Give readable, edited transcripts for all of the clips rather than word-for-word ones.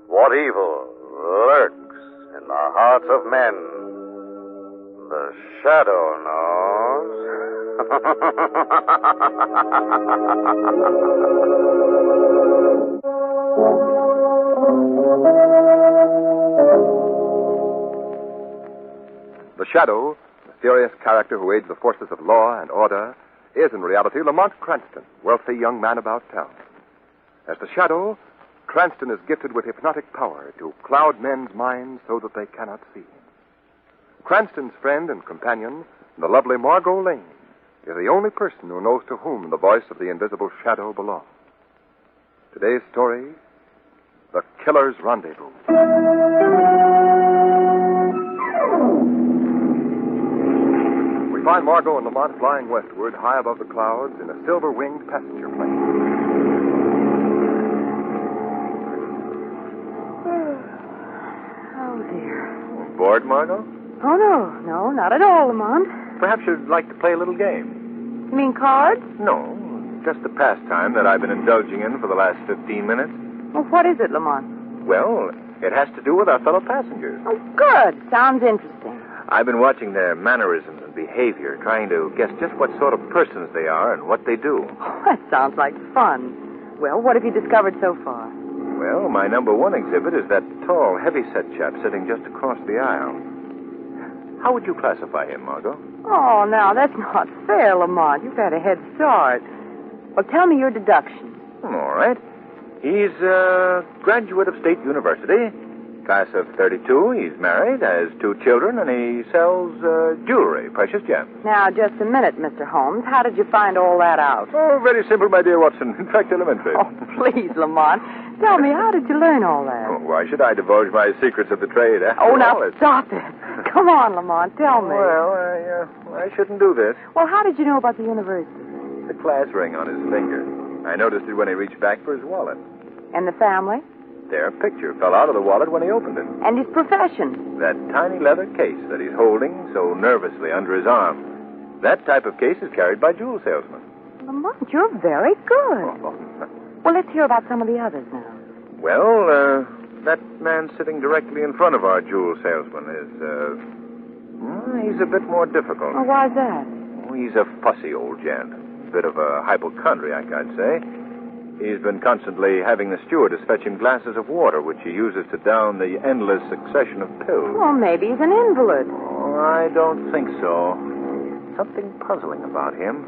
What evil lurks in the hearts of men? The shadow The Shadow, mysterious character who aids the forces of law and order, is in reality Lamont Cranston, wealthy young man about town. As the Shadow, Cranston is gifted with hypnotic power to cloud men's minds so that they cannot see him. Cranston's friend and companion, the lovely Margot Lane, is the only person who knows to whom the voice of the invisible Shadow belongs. Today's story, The Killer's Rendezvous. We find Margot and Lamont flying westward, high above the clouds, in a silver-winged passenger plane. Bored, Margot? Oh, no, not at all, Lamont. Perhaps you'd like to play a little game. You mean cards? No, just a pastime that I've been indulging in for the last 15 minutes. Well, what is it, Lamont? Well, it has to do with our fellow passengers. Oh, good. Sounds interesting. I've been watching their mannerisms and behavior, trying to guess just what sort of persons they are and what they do. Oh, that sounds like fun. Well, what have you discovered so far? Well, my number one exhibit is that tall, heavy-set chap sitting just across the aisle. How would you classify him, Margot? Oh, now, that's not fair, Lamont. You've had a head start. Well, tell me your deduction. All right. He's a graduate of State University, class of 32. He's married, has 2 children, and he sells jewelry, precious gems. Now, just a minute, Mr. Holmes. How did you find all that out? Oh, very simple, my dear Watson. In fact, elementary. Oh, please, Lamont. Tell me, how did you learn all that? Oh, why should I divulge my secrets of the trade? Oh, now, stop it. Come on, Lamont, tell me. Well, I shouldn't do this. Well, how did you know about the university? The class ring on his finger. I noticed it when he reached back for his wallet. And the family? Their picture fell out of the wallet when he opened it. And his profession? That tiny leather case that he's holding so nervously under his arm. That type of case is carried by jewel salesmen. Lamont, you're very good. Well, let's hear about some of the others now. Well, that man sitting directly in front of our jewel salesman is, he's a bit more difficult. Oh, why's that? Oh, he's a fussy old gent. Bit of a hypochondriac, I'd say. He's been constantly having the stewardess fetch him glasses of water, which he uses to down the endless succession of pills. Well, maybe he's an invalid. Oh, I don't think so. Something puzzling about him.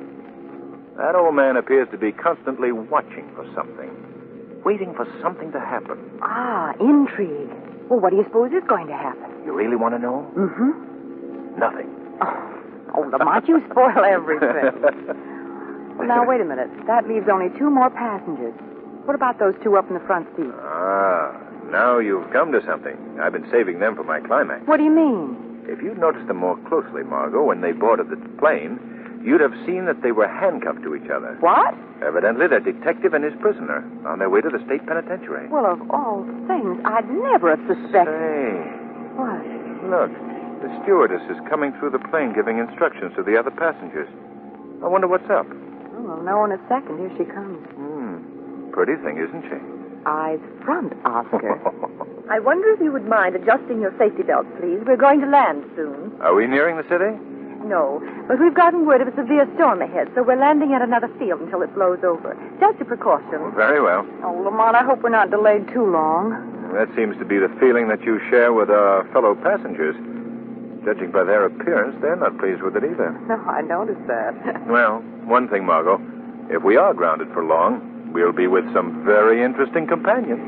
That old man appears to be constantly watching for something. Waiting for something to happen. Ah, intrigue. Well, what do you suppose is going to happen? You really want to know? Mm-hmm. Nothing. Oh, Lamont, you spoil everything. Well, now, wait a minute. That leaves only 2 more passengers. What about those 2 up in the front seat? Ah, now you've come to something. I've been saving them for my climax. What do you mean? If you'd noticed them more closely, Margot, when they boarded the plane, you'd have seen that they were handcuffed to each other. What? Evidently, the detective and his prisoner on their way to the state penitentiary. Well, of all things, I'd never have suspected. Say. What? Look, the stewardess is coming through the plane giving instructions to the other passengers. I wonder what's up. Oh, we'll know in a second. Here she comes. Pretty thing, isn't she? Eyes front, Oscar. I wonder if you would mind adjusting your safety belts, please. We're going to land soon. Are we nearing the city? No, but we've gotten word of a severe storm ahead, so we're landing at another field until it blows over. Just a precaution. Very well. Oh, Lamont, I hope we're not delayed too long. That seems to be the feeling that you share with our fellow passengers. Judging by their appearance, they're not pleased with it either. No, I noticed that. Well, one thing, Margot. If we are grounded for long, we'll be with some very interesting companions.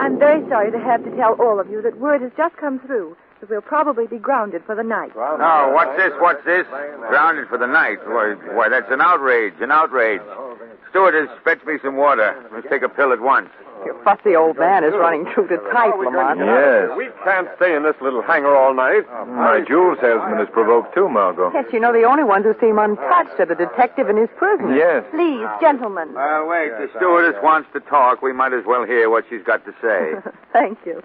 I'm very sorry to have to tell all of you that word has just come through. so we'll probably be grounded for the night. No, what's this? Grounded for the night. Why, that's an outrage. Stewardess, fetch me some water. Let's take a pill at once. Your fussy old man is running true to type, Lamont. Yes. We can't stay in this little hangar all night. My jewel salesman is provoked too, Margot. Yes, you know, the only ones who seem untouched are the detective and his prisoner. Yes. Please, gentlemen. Wait, the stewardess wants to talk. We might as well hear what she's got to say. Thank you.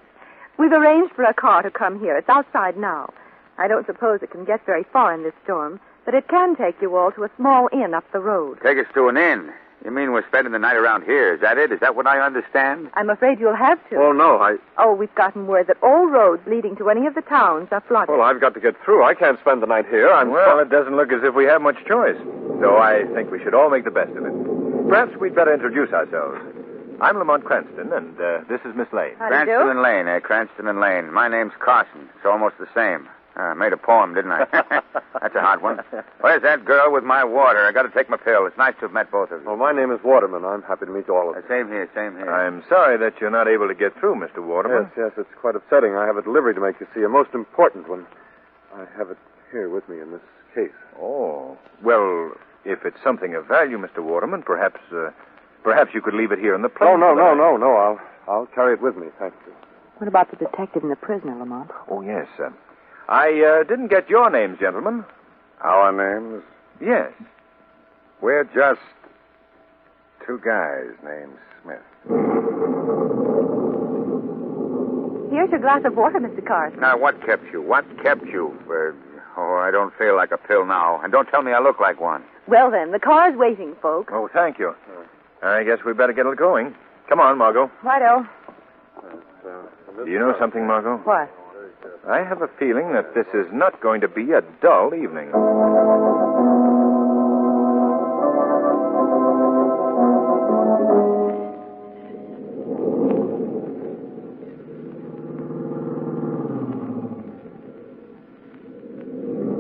We've arranged for a car to come here. It's outside now. I don't suppose it can get very far in this storm, but it can take you all to a small inn up the road. Take us to an inn. You mean we're spending the night around here? Is that it? Is that what I understand? I'm afraid you'll have to. Oh, no, Oh, we've gotten word that all roads leading to any of the towns are flooded. Well, I've got to get through. I can't spend the night here. Well, it doesn't look as if we have much choice. So I think we should all make the best of it. Perhaps we'd better introduce ourselves. I'm Lamont Cranston, and this is Miss Lane. How do you do? Cranston and Lane, Cranston and Lane. My name's Carson. It's almost the same. Made a poem, didn't I? That's a hot one. Where's that girl with my water? I got to take my pill. It's nice to have met both of you. Well, my name is Waterman. I'm happy to meet you all of you. Same here. I'm sorry that you're not able to get through, Mr. Waterman. Yes, it's quite upsetting. I have a delivery to make, you see, a most important one. I have it here with me in this case. Oh. Well, if it's something of value, Mr. Waterman, perhaps you could leave it here in the plane. Oh, no. I'll carry it with me, thank you. What about the detective and the prisoner, Lamont? Oh, yes, I didn't get your names, gentlemen. Our names? Yes. We're just two guys named Smith. Here's your glass of water, Mr. Carson. Now, what kept you? I don't feel like a pill now. And don't tell me I look like one. Well, then, the car's waiting, folks. Oh, thank you. I guess we better get it going. Come on, Margot. Righto. Do you know something, Margot? What? I have a feeling that this is not going to be a dull evening.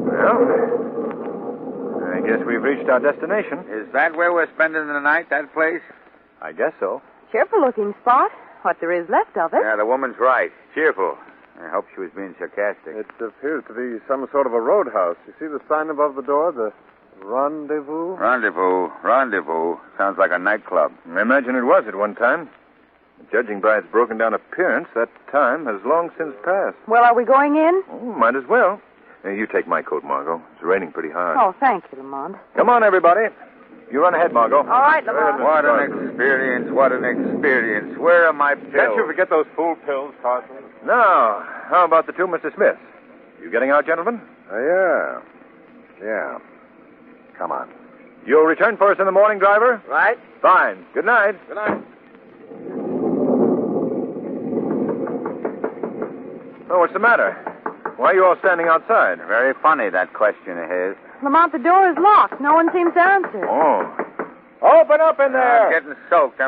Well, I guess we've reached our destination. Is that where we're spending the night, that place? I guess so. Cheerful-looking spot. What there is left of it. Yeah, the woman's right. Cheerful. I hope she was being sarcastic. It appears to be some sort of a roadhouse. You see the sign above the door, the Rendezvous? Rendezvous. Sounds like a nightclub. I imagine it was at one time. Judging by its broken down appearance, that time has long since passed. Well, are we going in? Oh, might as well. You take my coat, Margot. It's raining pretty hard. Oh, thank you, Lamont. Come on, everybody. You run ahead, Margot. All right, Lamont. What an experience. Where are my pills? Can't you forget those fool pills, Carson? Now, how about the two Mr. Smiths? You getting out, gentlemen? Yeah. Come on. You'll return for us in the morning, driver? Right? Fine. Good night. Good night. Oh, what's the matter? Why are you all standing outside? Very funny, that question of his. Lamont, the door is locked. No one seems to answer. Oh. Open up in there. I'm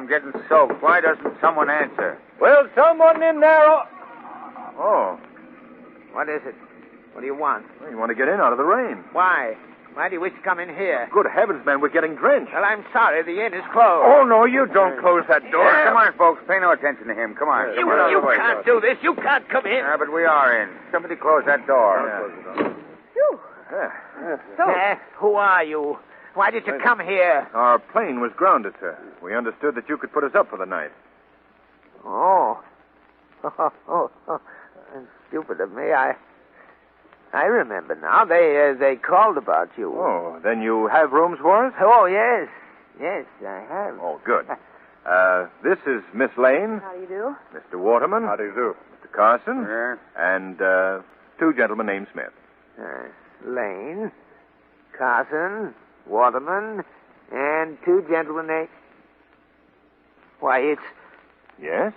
getting soaked. Why doesn't someone answer? Will someone in there? Oh. What is it? What do you want? Well, you want to get in out of the rain. Why? Why do you wish to come in here? Good heavens, man, we're getting drenched. Well, I'm sorry. The inn is closed. Oh, no, you don't close that door. Yeah, come on, folks. Pay no attention to him. Come on. You can't do this. You can't come in. Yeah, but we are in. Somebody close that door. Who are you? Why did you come here? Our plane was grounded, sir. We understood that you could put us up for the night. Oh. Stupid of me. I remember now. They called about you. Oh, then you have rooms for us? Oh, yes. Yes, I have. Oh, good. This is Miss Lane. How do you do? Mr. Waterman. How do you do? Mr. Carson. Yeah. And two gentlemen named Smith. Lane, Carson, Waterman, and two gentlemen named... Why, it's... Yes?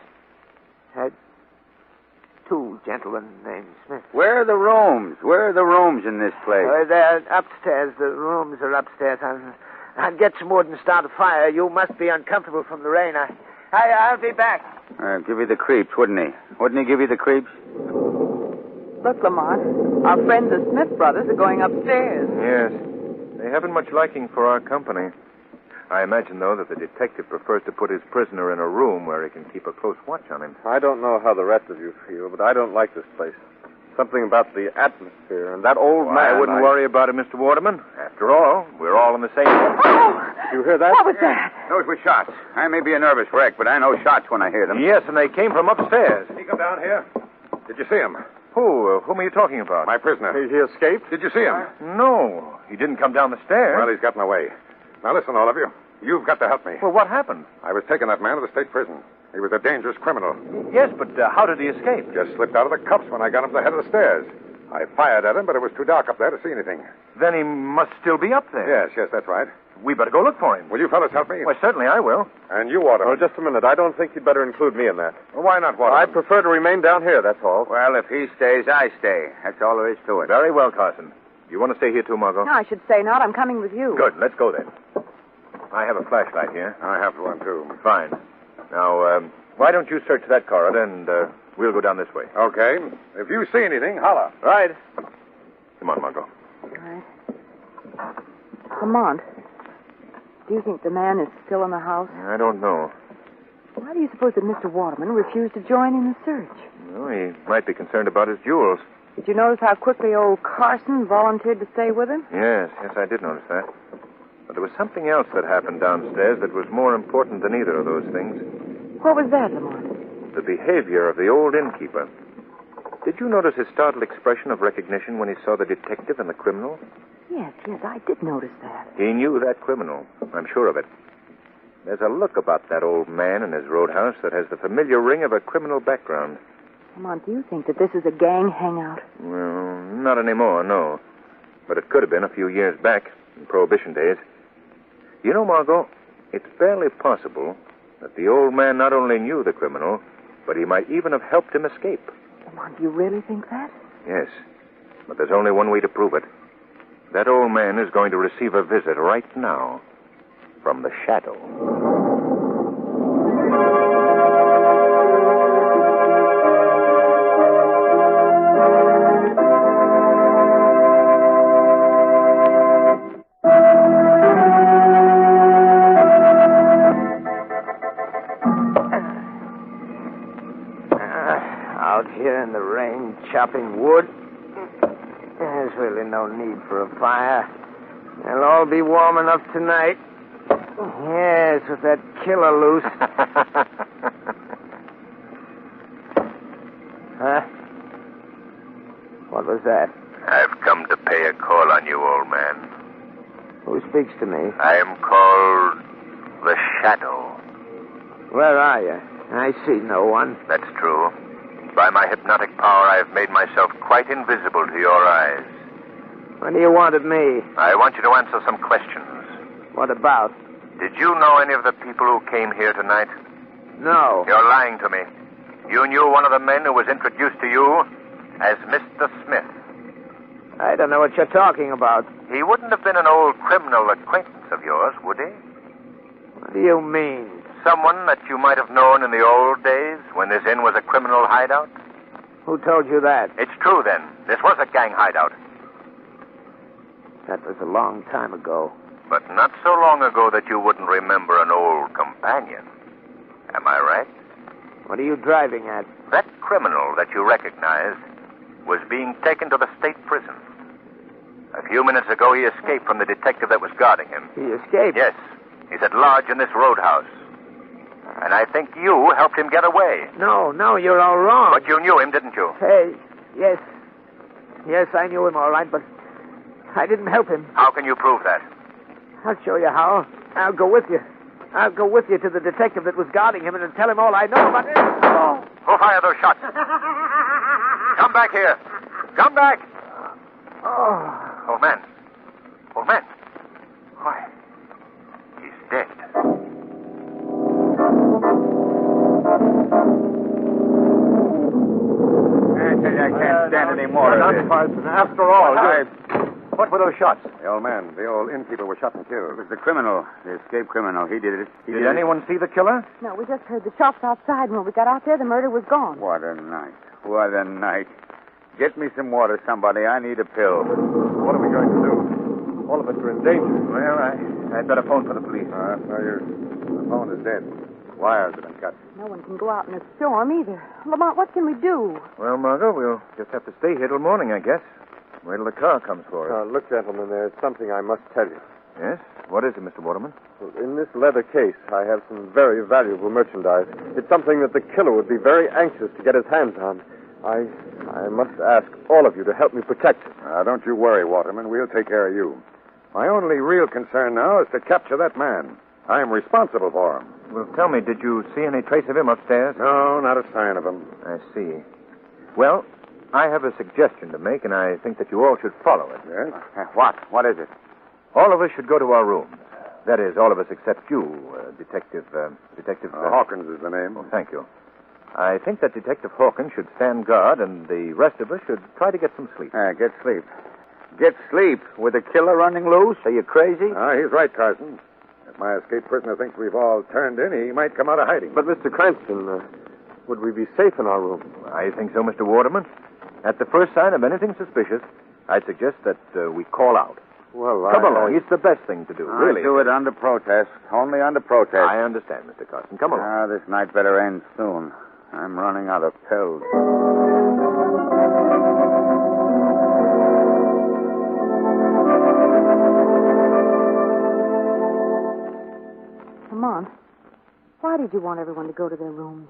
Two gentlemen named Smith. Where are the rooms? Where are the rooms in this place? They're upstairs. The rooms are upstairs. I'll get some wood and start a fire. You must be uncomfortable from the rain. I'll be back. Give you the creeps, wouldn't he? Wouldn't he give you the creeps? Look, Lamont, our friends the Smith brothers are going upstairs. Yes. They haven't much liking for our company. I imagine, though, that the detective prefers to put his prisoner in a room where he can keep a close watch on him. I don't know how the rest of you feel, but I don't like this place. Something about the atmosphere and that old man. I wouldn't worry about it, Mr. Waterman. After all, we're all in the same boat. Oh! Did you hear that? What was that? Those were shots. I may be a nervous wreck, but I know shots when I hear them. Yes, and they came from upstairs. Did he come down here? Did you see him? Whom are you talking about? My prisoner. He escaped? Did you see him? No, he didn't come down the stairs. Well, he's gotten away. Now, listen, all of you. You've got to help me. Well, what happened? I was taking that man to the state prison. He was a dangerous criminal. Yes, but how did he escape? Just slipped out of the cuffs when I got him to the head of the stairs. I fired at him, but it was too dark up there to see anything. Then he must still be up there. Yes, that's right. We better go look for him. Will you fellas help me? Well, certainly I will. And you, Waterman. Oh, just a minute. I don't think you'd better include me in that. Well, why not, Waterman? I'd prefer to remain down here, that's all. Well, if he stays, I stay. That's all there is to it. Very well, Carson. You want to stay here too, Margot? No, I should say not. I'm coming with you. Good. Let's go then. I have a flashlight here. I have one, too. Fine. Now, why don't you search that corridor, and we'll go down this way. Okay. If you see anything, holler. Right. Come on, Margot. All right. Lamont, do you think the man is still in the house? I don't know. Why do you suppose that Mr. Waterman refused to join in the search? Well, he might be concerned about his jewels. Did you notice how quickly old Carson volunteered to stay with him? Yes, I did notice that. But there was something else that happened downstairs that was more important than either of those things. What was that, Lamont? The behavior of the old innkeeper. Did you notice his startled expression of recognition when he saw the detective and the criminal? Yes, I did notice that. He knew that criminal. I'm sure of it. There's a look about that old man in his roadhouse that has the familiar ring of a criminal background. Lamont, do you think that this is a gang hangout? Well, not anymore, no. But it could have been a few years back, in Prohibition days. You know, Margot, it's barely possible that the old man not only knew the criminal, but he might even have helped him escape. Lamont, do you really think that? Yes, but there's only one way to prove it. That old man is going to receive a visit right now from the Shadow. Out here in the rain, chopping wood. There's really no need for a fire. They'll all be warm enough tonight. Yes, with that killer loose. Huh? What was that? I've come to pay a call on you, old man. Who speaks to me? I am called the Shadow. Where are you? I see no one. That's true. By my hypnotic power, I have made myself quite invisible to your eyes. What do you want of me? I want you to answer some questions. What about? Did you know any of the people who came here tonight? No. You're lying to me. You knew one of the men who was introduced to you as Mr. Smith. I don't know what you're talking about. He wouldn't have been an old criminal acquaintance of yours, would he? What do you mean? Someone that you might have known in the old days when this inn was a criminal hideout? Who told you that? It's true, then. This was a gang hideout. That was a long time ago. But not so long ago that you wouldn't remember an old companion. Am I right? What are you driving at? That criminal that you recognized was being taken to the state prison. A few minutes ago, he escaped from the detective that was guarding him. He escaped? Yes. He's at large in this roadhouse. And I think you helped him get away. No, you're all wrong. But you knew him, didn't you? Hey, yes. Yes, I knew him all right, but I didn't help him. How can you prove that? I'll show you how. I'll go with you. I'll go with you to the detective that was guarding him and tell him all I know about it. Oh. Who fired those shots? Come back here. Come back. Oh. Old man. Old man. Why? He's dead. I can't stand any more of this. After all, What were those shots? the old man, the old innkeeper was shot and It killed. was the criminal, the escaped criminal. He did it. Did anyone see the killer? No, we just heard the shots outside. When we got out there, the murder was gone. What a night. What a night. Get me some water, somebody. I need a pill. What are we going to do? All of us are in danger. Well, I'd better phone for the police. No, the phone is dead. Wires have been cut. No one can go out in a storm either. Lamont, what can we do? Well, Margot, we'll just have to stay here till morning, I guess. Wait till the car comes for us. Look, gentlemen, there's something I must tell you. Yes? What is it, Mr. Waterman? In this leather case, I have some very valuable merchandise. It's something that the killer would be very anxious to get his hands on. I must ask all of you to help me protect it. Don't you worry, Waterman. We'll take care of you. My only real concern now is to capture that man. I'm responsible for him. Well, tell me, did you see any trace of him upstairs? No, not a sign of him. I see. Well, I have a suggestion to make, and I think that you all should follow it. Yes? What? What is it? All of us should go to our rooms. That is, all of us except you, Detective... Hawkins is the name. Oh, thank you. I think that Detective Hawkins should stand guard, and the rest of us should try to get some sleep. Get sleep. Get sleep with a killer running loose? Are you crazy? He's right, Carson. If my escaped prisoner thinks we've all turned in, he might come out of hiding. But, Mr. Cranston, would we be safe in our room? I think so, Mr. Waterman. At the first sign of anything suspicious, I'd suggest that we call out. Well, Come along. It's the best thing to do, really. Do it under protest. Only under protest. I understand, Mr. Carson. Come along. This night better end soon. I'm running out of pills. Lamont, why did you want everyone to go to their rooms?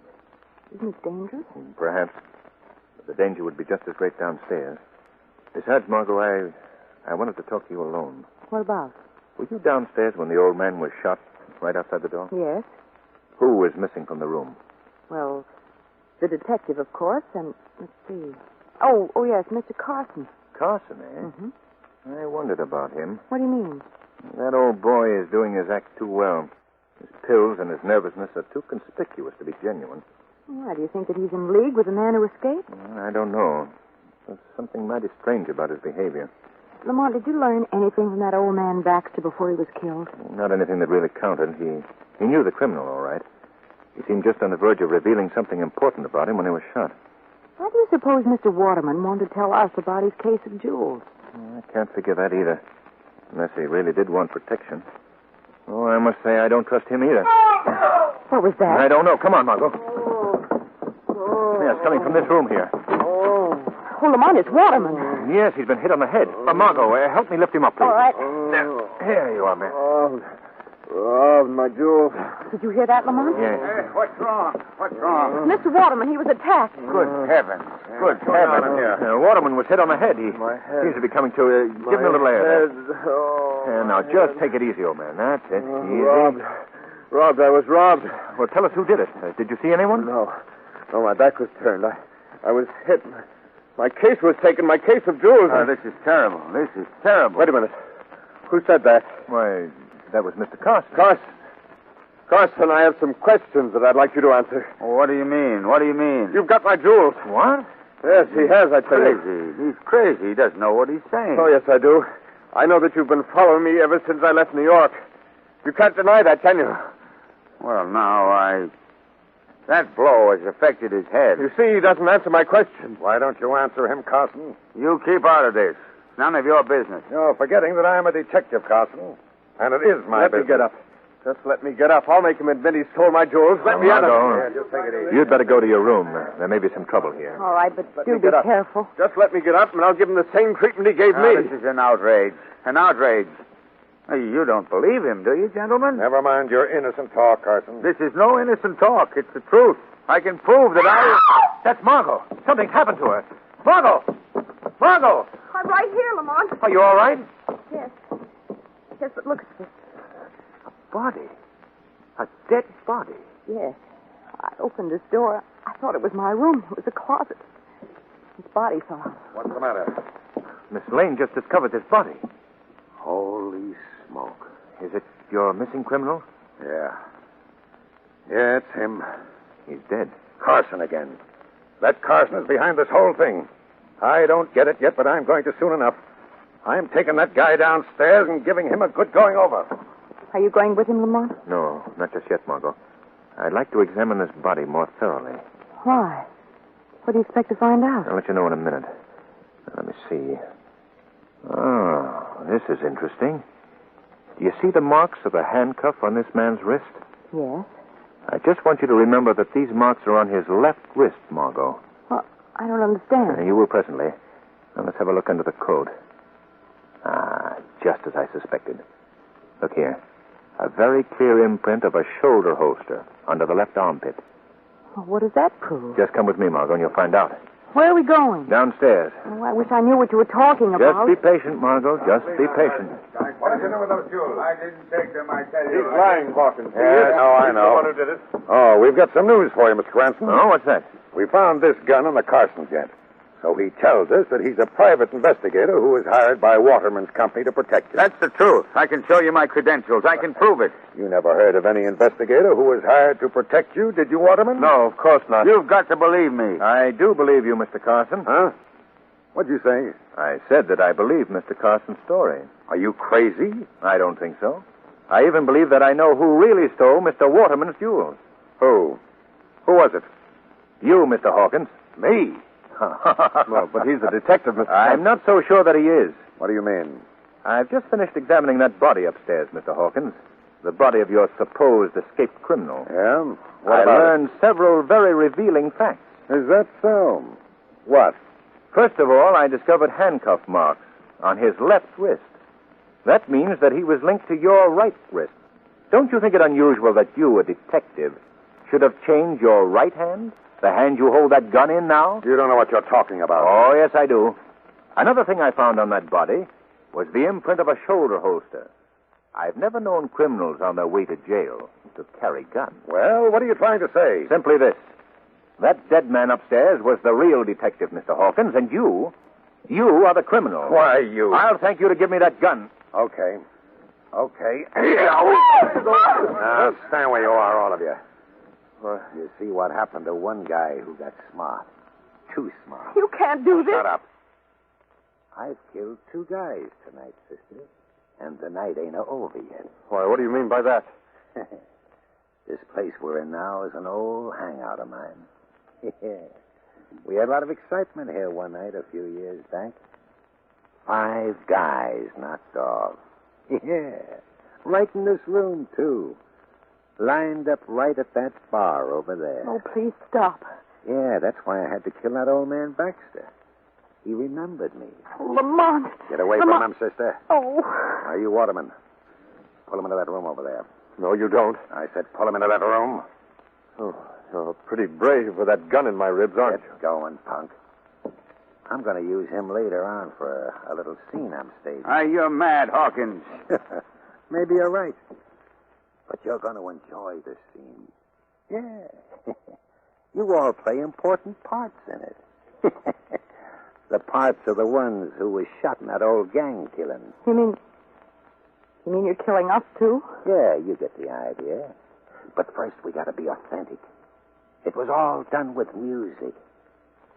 Isn't it dangerous? Perhaps. But the danger would be just as great downstairs. Besides, Margot, I wanted to talk to you alone. What about? Were you downstairs when the old man was shot right outside the door? Yes. Who was missing from the room? Well, the detective, of course, and let's see. Oh, yes, Mr. Carson. Carson, eh? Mm-hmm. I wondered about him. What do you mean? That old boy is doing his act too well. His pills and his nervousness are too conspicuous to be genuine. Why, do you think that he's in league with the man who escaped? I don't know. There's something mighty strange about his behavior. Lamont, did you learn anything from that old man Baxter before he was killed? Not anything that really counted. He knew the criminal, all right. He seemed just on the verge of revealing something important about him when he was shot. Why do you suppose Mr. Waterman wanted to tell us about his case of jewels? I can't figure that either. Unless he really did want protection. Oh, I must say I don't trust him either. What was that? I don't know. Come on, Margot. Yeah, it's coming from this room here. Oh, Lamont, it's Waterman. Yes, he's been hit on the head. Margot, help me lift him up, please. All right. Here you are, man. Robbed my jewels. Did you hear that, Lamont? Yes. Hey, what's wrong? What's wrong? Mr. Waterman, he was attacked. Good heavens. Good heavens. Waterman was hit on the head. He My head. seems to be coming to. Give him a little air. Now, just head. take it easy, old man. That's it. Easy. Robbed. I was robbed. Well, tell us who did it. Did you see anyone? No, my back was turned. I was hit. My case was taken. My case of jewels. This is terrible. This is terrible. Wait a minute. Who said that? Why, that was Mr. Carson. Carson, I have some questions that I'd like you to answer. What do you mean? What do you mean? You've got my jewels. What? Yes, he has, I tell you. Crazy. He's crazy. He doesn't know what he's saying. Oh, yes, I do. I know that you've been following me ever since I left New York. You can't deny that, can you? Well, now, that blow has affected his head. You see, he doesn't answer my question. Why don't you answer him, Carson? You keep out of this. None of your business. You're forgetting that I'm a detective, Carson. And it is my Let business. me get up. Just let me get up. I'll make him admit he stole my jewels. Let me Margot, out of Just take it easy. You'd better go to your room. There may be some trouble here. All right, but Let do me be get up. careful. Just let me get up, and I'll give him the same treatment he gave me. This is an outrage. An outrage. Hey, you don't believe him, do you, gentlemen? Never mind your innocent talk, Carson. This is no innocent talk. It's the truth. I can prove that That's Margot. Something's happened to her. Margot! Margot! I'm right here, Lamont. Are you all right? Yes. Yes, but look at this. Body. A dead body. Yes. I opened this door. I thought it was my room. It was a closet. His body fell out. What's the matter? Miss Lane just discovered this body. Holy smoke. Is it your missing criminal? Yeah. Yeah, it's him. He's dead. Carson again. That Carson is behind this whole thing. I don't get it yet, but I'm going to soon enough. I'm taking that guy downstairs and giving him a good going over. Are you going with him, Lamont? No, not just yet, Margot. I'd like to examine this body more thoroughly. Why? What do you expect to find out? I'll let you know in a minute. Let me see. Oh, this is interesting. Do you see the marks of a handcuff on this man's wrist? Yes. I just want you to remember that these marks are on his left wrist, Margot. Well, I don't understand. You will presently. Now, let's have a look under the coat. Just as I suspected. Look here. A very clear imprint of a shoulder holster under the left armpit. Well, what does that prove? Just come with me, Margot, and you'll find out. Where are we going? Downstairs. Oh, I wish I knew what you were talking about. Just be patient, Margot. Just be patient. What did you do with those jewels? I didn't take them, I tell you. He's lying, Hawkins. Yes, I know. He's the one who did it. Oh, we've got some news for you, Mr. Cranston. Oh, what's that? We found this gun on the Carson jet. So he tells us that he's a private investigator who was hired by Waterman's company to protect you. That's the truth. I can show you my credentials. I can prove it. You never heard of any investigator who was hired to protect you, did you, Waterman? No, of course not. You've got to believe me. I do believe you, Mr. Carson. Huh? What'd you say? I said that I believe Mr. Carson's story. Are you crazy? I don't think so. I even believe that I know who really stole Mr. Waterman's jewels. Who? Who was it? You, Mr. Hawkins. Me? Well, but he's a detective, Mr. I'm not so sure that he is. What do you mean? I've just finished examining that body upstairs, Mr. Hawkins. The body of your supposed escaped criminal. Yeah? What I about learned several very revealing facts. it? Is that so? What? First of all, I discovered handcuff marks on his left wrist. That means that he was linked to your right wrist. Don't you think it unusual that you, a detective, should have changed your right hand? The hand you hold that gun in now? You don't know what you're talking about. Oh, yes, I do. Another thing I found on that body was the imprint of a shoulder holster. I've never known criminals on their way to jail to carry guns. Well, what are you trying to say? Simply this. That dead man upstairs was the real detective, Mr. Hawkins, and you are the criminal. Why, you... I'll thank you to give me that gun. Okay. Now, stand where you are, all of you. You see what happened to one guy who got smart. Too smart. You can't do this. Shut up. I've killed 2 guys tonight, sister. And the night ain't over yet. Why, what do you mean by that? This place we're in now is an old hangout of mine. We had a lot of excitement here one night a few years back. 5 guys knocked off. Yeah. Right in this room, too. Lined up right at that bar over there. Oh, please stop. Yeah, that's why I had to kill that old man Baxter. He remembered me. Oh, Lamont. Get away from him, sister. Oh. Now, you Waterman. Pull him into that room over there. No, you don't. I said pull him into that room. Oh, you're pretty brave with that gun in my ribs, aren't Get going, punk. I'm going to use him later on for a little scene I'm staging. You're mad, Hawkins. Maybe you're right. But you're going to enjoy this scene. Yeah. You all play important parts in it. The parts of the ones who was shot in that old gang killing. You mean you're killing us, too? Yeah, you get the idea. But first, we got to be authentic. It was all done with music.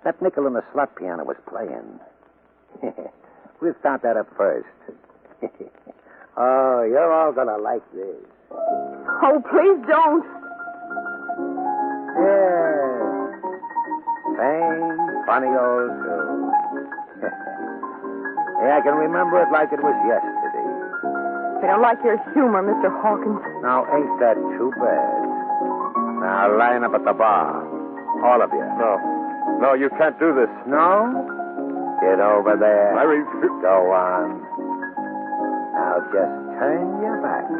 That nickel and the slot piano was playing. We'll start that up first. Oh, you're all going to like this. Oh, please don't. Yeah. Same funny old tune. Yeah, I can remember it like it was yesterday. I don't like your humor, Mr. Hawkins. Now, ain't that too bad? Now, line up at the bar. All of you. No, you can't do this. No? Get over there. I refuse. Go on. Now, just turn your backs.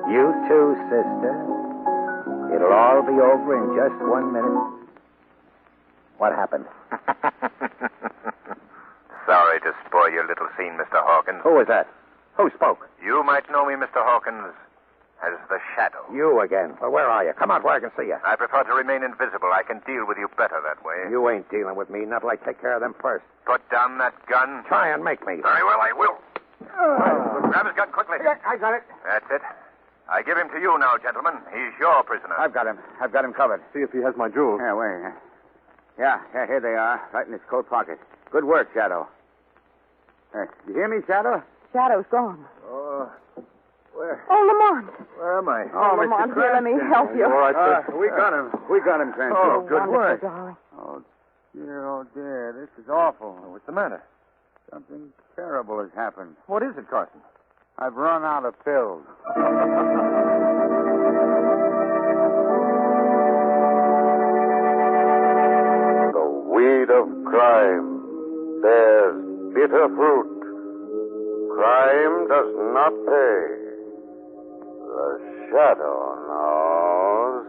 You too, sister. It'll all be over in just 1 minute. What happened? Sorry to spoil your little scene, Mr. Hawkins. Who was that? Who spoke? You might know me, Mr. Hawkins, as the Shadow. You again. Well, where are you? Come out where I can see you. I prefer to remain invisible. I can deal with you better that way. You ain't dealing with me. Not till I take care of them first. Put down that gun. Try and make me. Very well, I will. Grab his gun quickly. Yeah, I got it. That's it. I give him to you now, gentlemen. He's your prisoner. I've got him covered. See if he has my jewels. Yeah, wait. Yeah, here they are, right in his coat pocket. Good work, Shadow. You hear me, Shadow? Shadow's gone. Oh, where Lamont. am I? Oh, Lamont, here, let me help you. All right, We got him. We got him, Cranston. Oh, good wonderful, work. darling. Oh, dear. This is awful. What's the matter? Something terrible has happened. What is it, Carson? I've run out of pills. crime bears bitter fruit. Crime does not pay. The shadow knows.